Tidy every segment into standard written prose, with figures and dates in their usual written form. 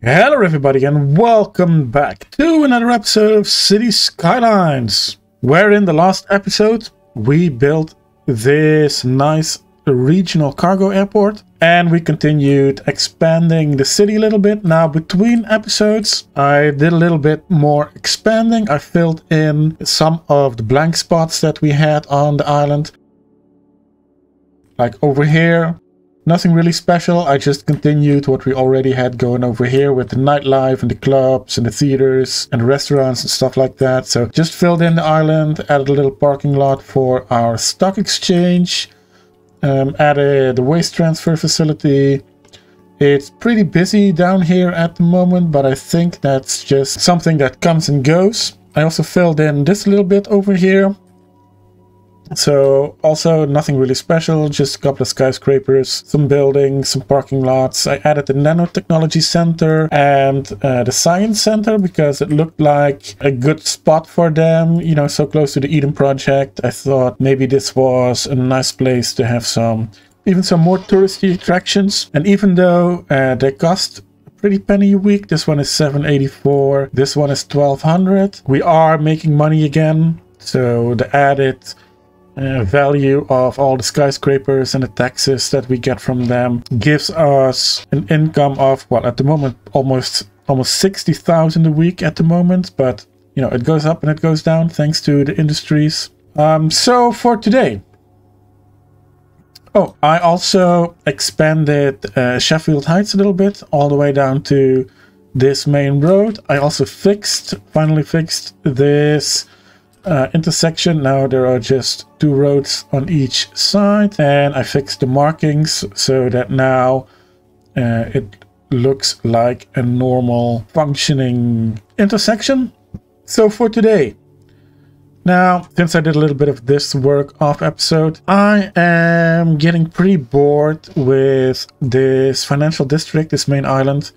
Hello everybody and welcome back to another episode of City Skylines, where in the last episode we built this nice regional cargo airport and we continued expanding the city a little bit. Now between episodes I did a little bit more expanding. I filled in some of the blank spots that we had on the island, like over here. Nothing really special. I just continued what we already had going over here with the nightlife and the clubs and the theaters and the restaurants and stuff like that. So just filled in the island, added a little parking lot for our stock exchange, added the waste transfer facility. It's pretty busy down here at the moment, but I think that's just something that comes and goes. I also filled in this little bit over here. So also nothing really special, just a couple of skyscrapers, some buildings, some parking lots. I added the nanotechnology center and the science center because it looked like a good spot for them, you know, so close to the Eden project. I thought maybe this was a nice place to have even some more touristy attractions. And even though they cost a pretty penny a week, this one is $7.84, this one is $1,200. We are making money again, so the added value of all the skyscrapers and the taxes that we get from them gives us an income of, well, at the moment almost 60,000 a week at the moment, but you know, it goes up and it goes down thanks to the industries. So for today, I also expanded Sheffield Heights a little bit all the way down to this main road. I also finally fixed this intersection. Now there are just two roads on each side, and I fixed the markings so that now it looks like a normal functioning intersection. So for today, now since I did a little bit of this work off episode, I am getting pretty bored with this financial district, this main island.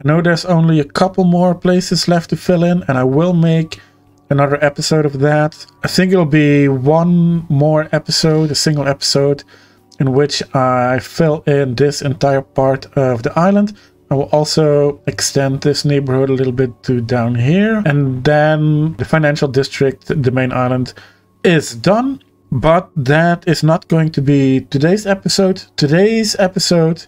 I know there's only a couple more places left to fill in, and I will make another episode of that. I think it'll be one more episode, a single episode, in which I fill in this entire part of the island. I will also extend this neighborhood a little bit to down here, and then the financial district, the main island, is done. But that is not going to be today's episode. Today's episode,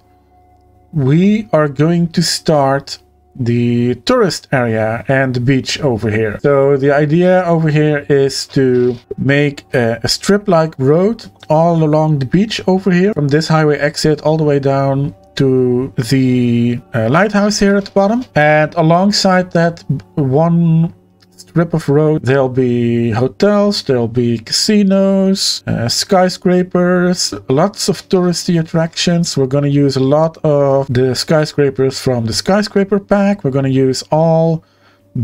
we are going to start the tourist area and the beach over here. So the idea over here is to make a strip-like road all along the beach over here, from this highway exit all the way down to the lighthouse here at the bottom. And alongside that one strip of road, there'll be hotels, there'll be casinos, skyscrapers, lots of touristy attractions. We're going to use a lot of the skyscrapers from the skyscraper pack. We're going to use all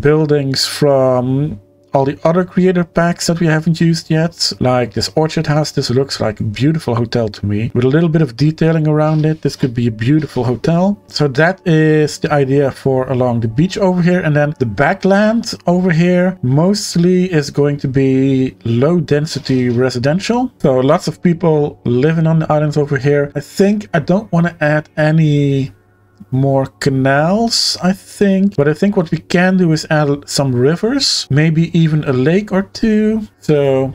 buildings from all the other creator packs that we haven't used yet, like this orchard house. This looks like a beautiful hotel to me, with a little bit of detailing around it. This could be a beautiful hotel. So that is the idea for along the beach over here. And then the backland over here mostly is going to be low density residential. So lots of people living on the islands over here. I think I don't want to add any more canals, I think, but I think what we can do is add some rivers, maybe even a lake or two. So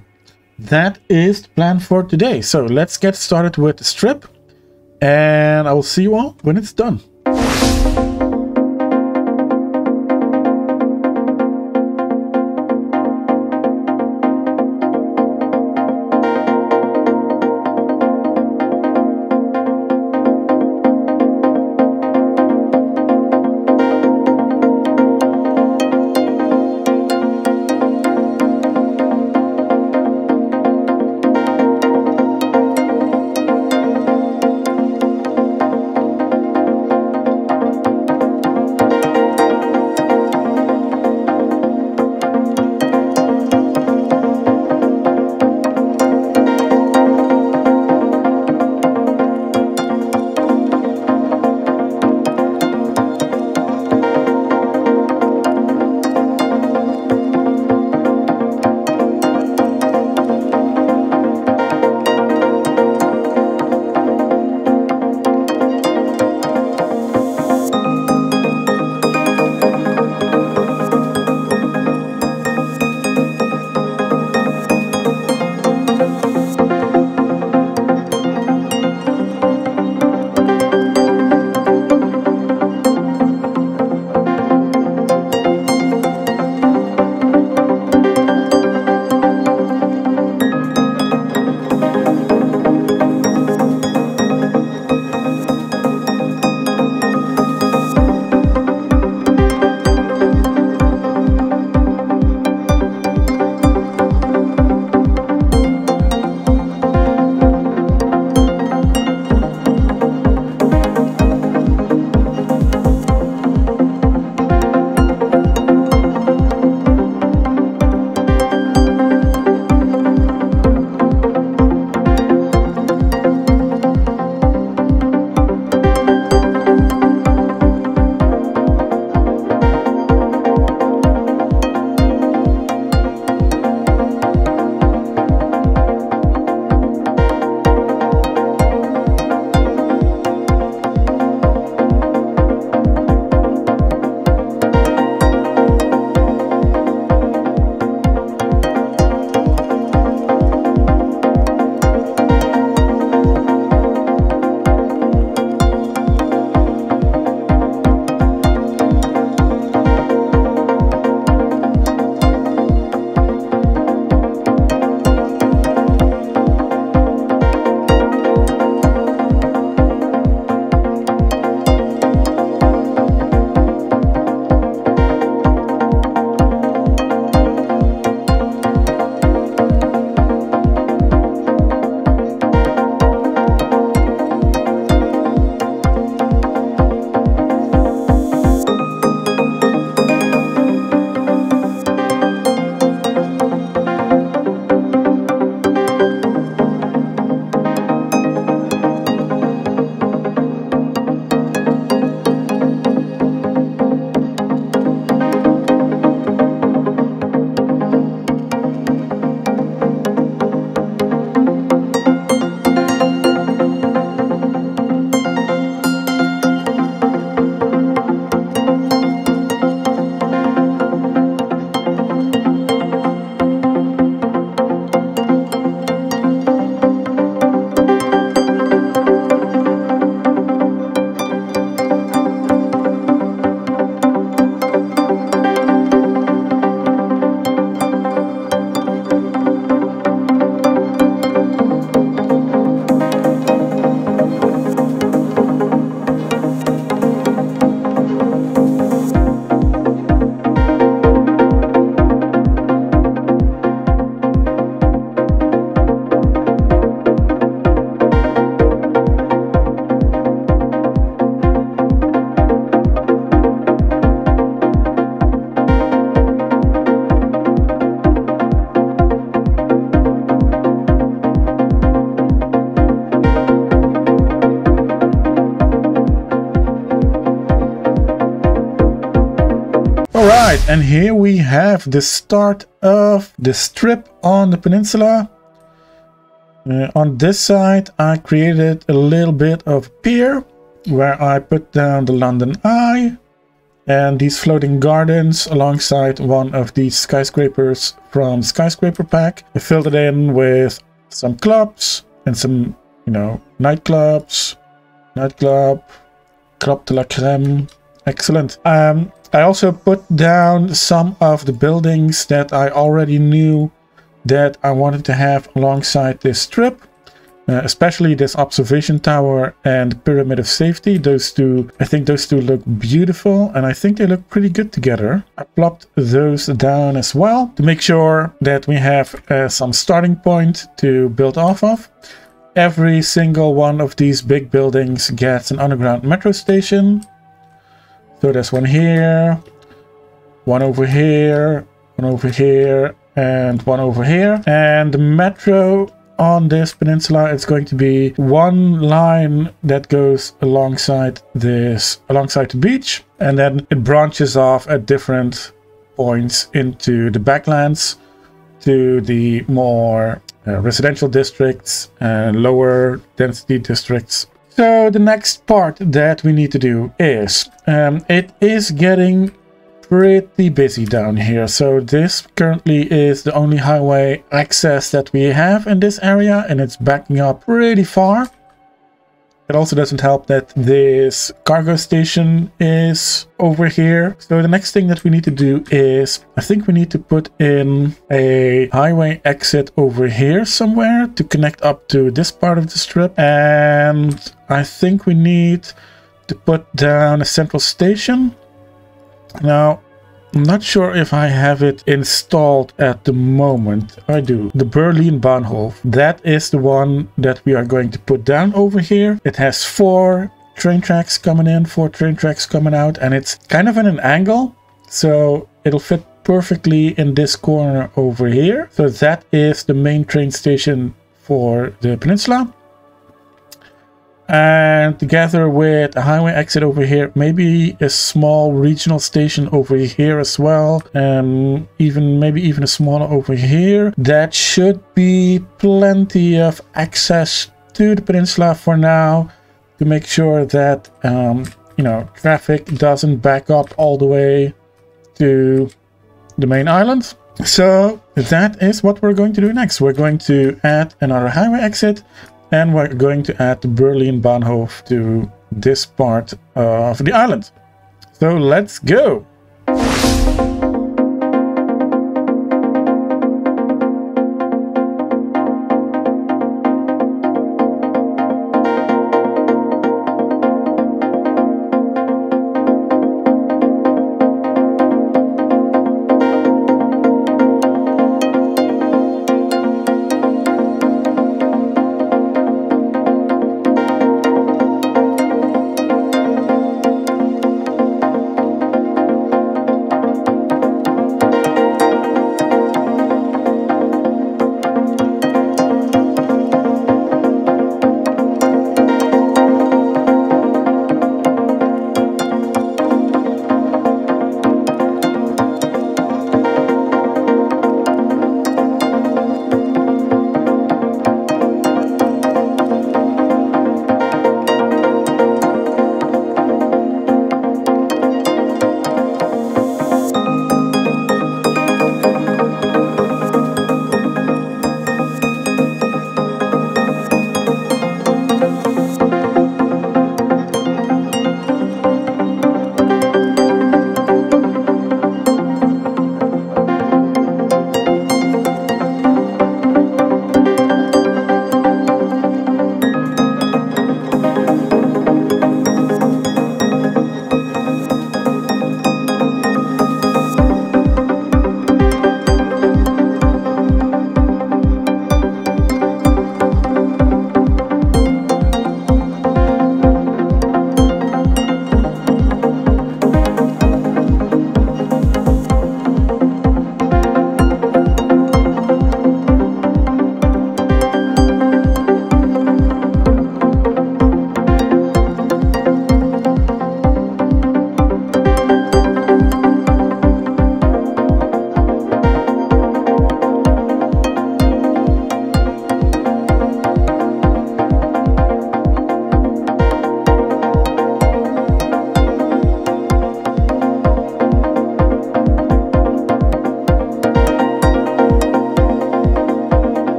that is the plan for today. So let's get started with the strip, and I will see you all when it's done. Alright, and here we have the start of the strip on the peninsula. On this side I created a little bit of pier where I put down the London Eye and these floating gardens alongside one of these skyscrapers from Skyscraper Pack. I filled it in with some clubs and some, you know, nightclub, Club de la Crème. Excellent. I also put down some of the buildings that I already knew that I wanted to have alongside this strip, especially this observation tower and pyramid of safety. Those two, I think those two look beautiful and I think they look pretty good together. I plopped those down as well to make sure that we have some starting point to build off of. Every single one of these big buildings gets an underground metro station. So there's one here, one over here, one over here, and one over here. And the metro on this peninsula is going to be one line that goes alongside the beach, and then it branches off at different points into the backlands to the more residential districts and lower density districts. So the next part that we need to do is it is getting pretty busy down here. So this currently is the only highway access that we have in this area, and it's backing up pretty far. It also doesn't help that this cargo station is over here. So the next thing that we need to do is, I think we need to put in a highway exit over here somewhere to connect up to this part of the strip. And I think we need to put down a central station. Now, I'm not sure if I have it installed at the moment. I do. The Berlin Bahnhof. That is the one that we are going to put down over here. It has 4 train tracks coming in, 4 train tracks coming out, and it's kind of in an angle. So it'll fit perfectly in this corner over here. So that is the main train station for the peninsula. And together with a highway exit over here, maybe a small regional station over here as well, maybe even a smaller over here. That should be plenty of access to the peninsula for now, to make sure that you know, traffic doesn't back up all the way to the main island. So that is what we're going to do next. We're going to add another highway exit. And we're going to add the Berlin Bahnhof to this part of the island. So let's go!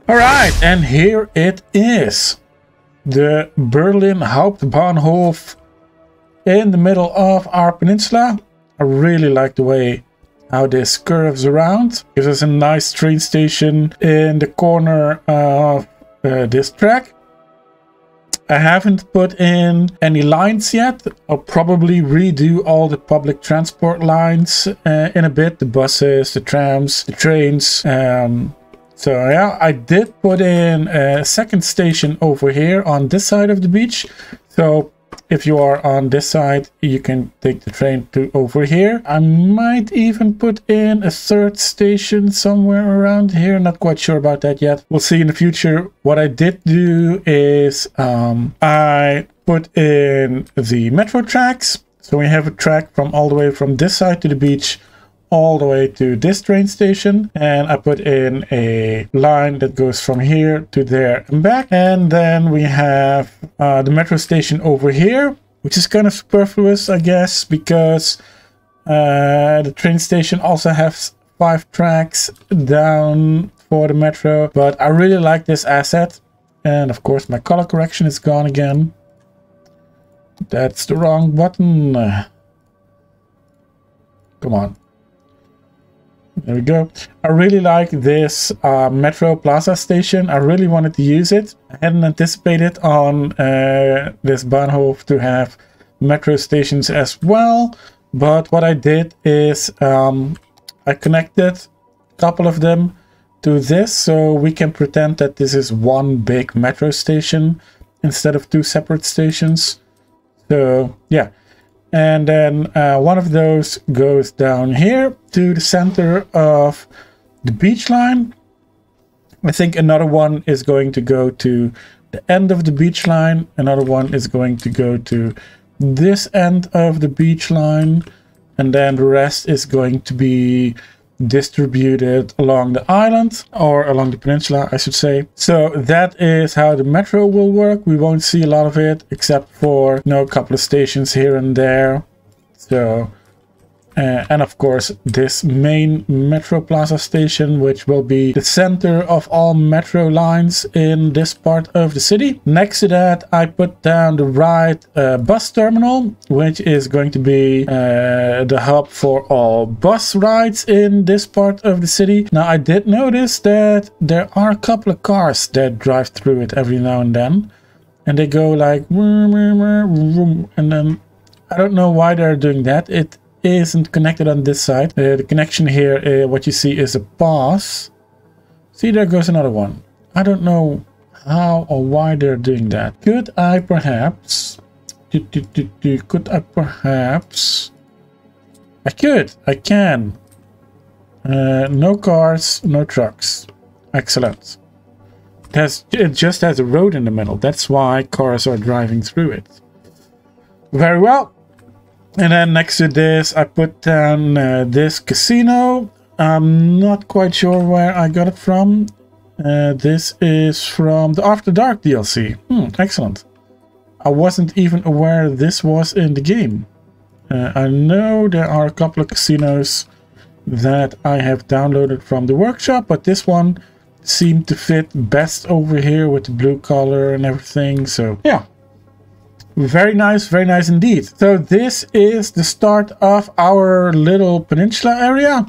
All right, and here it is. The Berlin Hauptbahnhof in the middle of our peninsula. I really like the way how this curves around. Gives us a nice train station in the corner of this track. I haven't put in any lines yet. I'll probably redo all the public transport lines in a bit. The buses, the trams, the trains. So yeah, I did put in a second station over here on this side of the beach. So if you are on this side, you can take the train to over here. I might even put in a third station somewhere around here. Not quite sure about that yet. We'll see in the future. What I did do is I put in the metro tracks. So we have a track from all the way from this side to the beach all the way to this train station, and I put in a line that goes from here to there and back. And then we have the metro station over here, which is kind of superfluous, I guess, because the train station also has 5 tracks down for the metro. But I really like this asset, and of course my color correction is gone again. That's the wrong button. Come on. There we go. I really like this Metro Plaza station. I really wanted to use it. I hadn't anticipated on this Bahnhof to have metro stations as well. But what I did is I connected a couple of them to this, so we can pretend that this is one big metro station instead of 2 separate stations. So yeah. And then one of those goes down here to the center of the beach line. I think another one is going to go to the end of the beach line. Another one is going to go to this end of the beach line. And then the rest is going to be distributed along the island, or along the peninsula, I should say. So that is how the metro will work. We won't see a lot of it, except for, you know, a couple of stations here and there. So and of course this main Metro Plaza station, which will be the center of all metro lines in this part of the city. Next to that, I put down the right bus terminal, which is going to be the hub for all bus rides in this part of the city. Now I did notice that there are a couple of cars that drive through it every now and then, and they go like and then I don't know why they're doing that. It isn't connected on this side. The connection here, what you see is a pass. See, there goes another one. I don't know how or why they're doing that. Could I perhaps... Could I perhaps... I can. No cars, no trucks. Excellent. It just has a road in the middle. That's why cars are driving through it. Very well. And then next to this, I put down this casino. I'm not quite sure where I got it from. This is from the After Dark DLC. Excellent. I wasn't even aware this was in the game. I know there are a couple of casinos that I have downloaded from the workshop, but this one seemed to fit best over here with the blue color and everything. So yeah. Very nice indeed. So this is the start of our little peninsula area.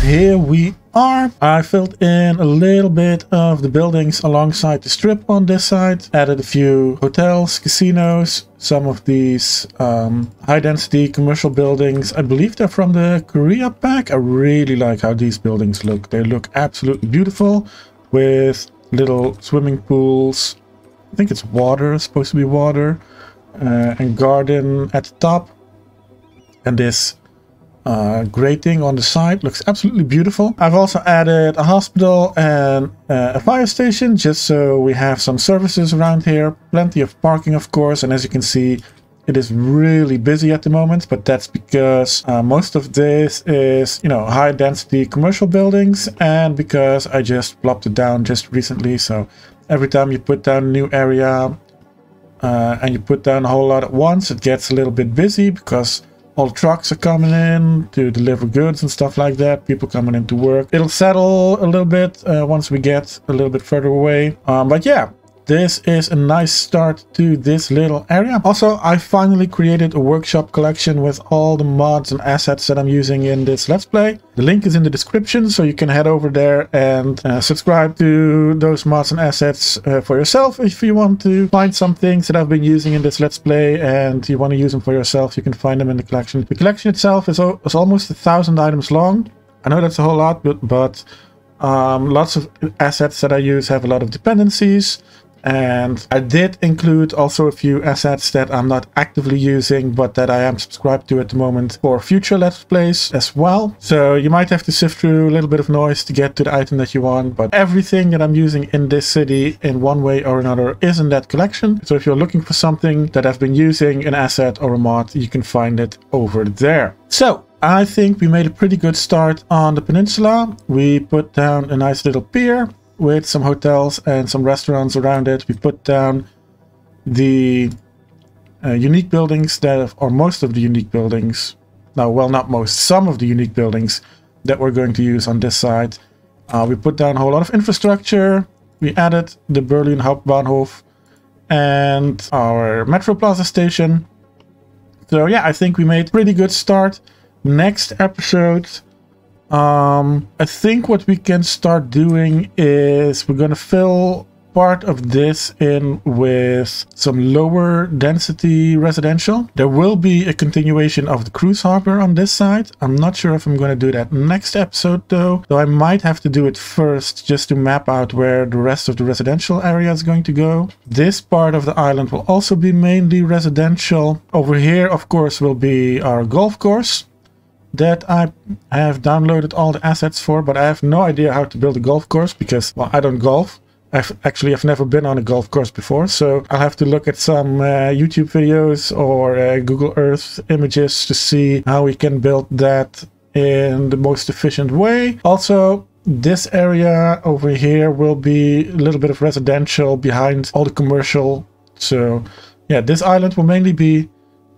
here we are. I filled in a little bit of the buildings alongside the strip on this side. Added a few hotels, casinos, some of these high density commercial buildings. I believe they're from the Korea pack. I really like how these buildings look. They look absolutely beautiful with little swimming pools. I think it's water, supposed to be water, and garden at the top. And this grating on the side looks absolutely beautiful. I've also added a hospital and a fire station just so we have some services around here. Plenty of parking, of course, and as you can see, it is really busy at the moment, but that's because most of this is, you know, high density commercial buildings, and because I just plopped it down just recently. So every time you put down a new area and you put down a whole lot at once, it gets a little bit busy because all the trucks are coming in to deliver goods and stuff like that. People coming in to work. It'll settle a little bit once we get a little bit further away. But yeah, this is a nice start to this little area. Also, I finally created a workshop collection with all the mods and assets that I'm using in this Let's Play. The link is in the description, so you can head over there and subscribe to those mods and assets for yourself. If you want to find some things that I've been using in this Let's Play and you want to use them for yourself, you can find them in the collection. The collection itself is almost 1,000 items long. I know that's a whole lot, but lots of assets that I use have a lot of dependencies. And I did include also a few assets that I'm not actively using, but that I am subscribed to at the moment for future Let's Plays as well. So you might have to sift through a little bit of noise to get to the item that you want, but everything that I'm using in this city in one way or another is in that collection. So if you're looking for something that I've been using, an asset or a mod, you can find it over there. So I think we made a pretty good start on the peninsula. We put down a nice little pier with some hotels and some restaurants around it. We put down the unique buildings or most of the unique buildings. No, well, not most, some of the unique buildings that we're going to use on this side. We put down a whole lot of infrastructure. We added the Berlin Hauptbahnhof and our Metro Plaza station. So yeah, I think we made a pretty good start. Next episode, I think what we can start doing is we're going to fill part of this in with some lower density residential. There will be a continuation of the cruise harbor on this side. I'm not sure if I'm going to do that next episode though I might have to do it first just to map out where the rest of the residential area is going to go. This part of the island will also be mainly residential. Over here, of course, will be our golf course that I have downloaded all the assets for, but I have no idea how to build a golf course because, well, I don't golf. I've never been on a golf course before, so I'll have to look at some YouTube videos or Google Earth images to see how we can build that in the most efficient way. Also, this area over here will be a little bit of residential behind all the commercial. So yeah, this island will mainly be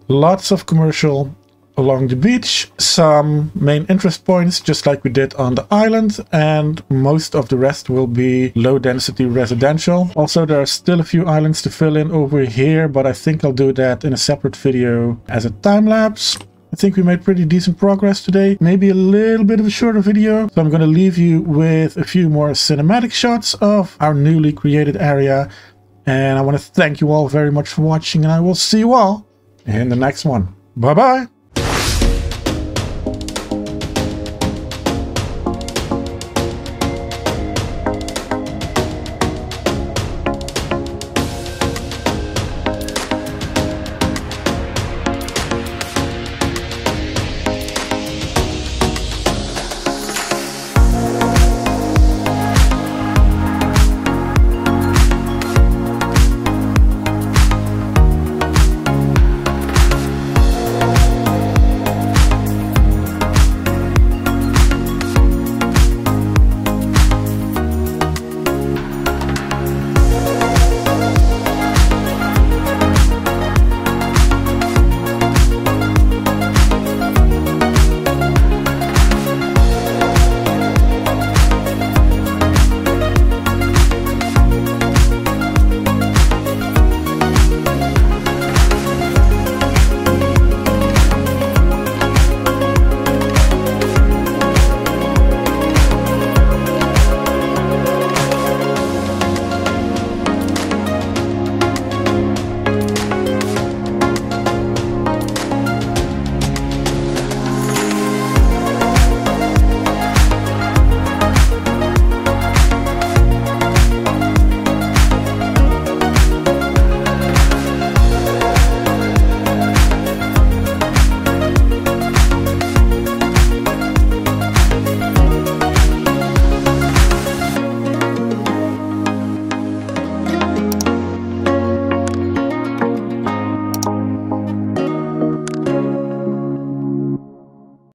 lots of commercial along the beach, some main interest points just like we did on the island, and most of the rest will be low density residential. Also, there are still a few islands to fill in over here, but I think I'll do that in a separate video as a time lapse. I think we made pretty decent progress today. Maybe a little bit of a shorter video. So I'm going to leave you with a few more cinematic shots of our newly created area. And I want to thank you all very much for watching, and I will see you all in the next one. Bye bye.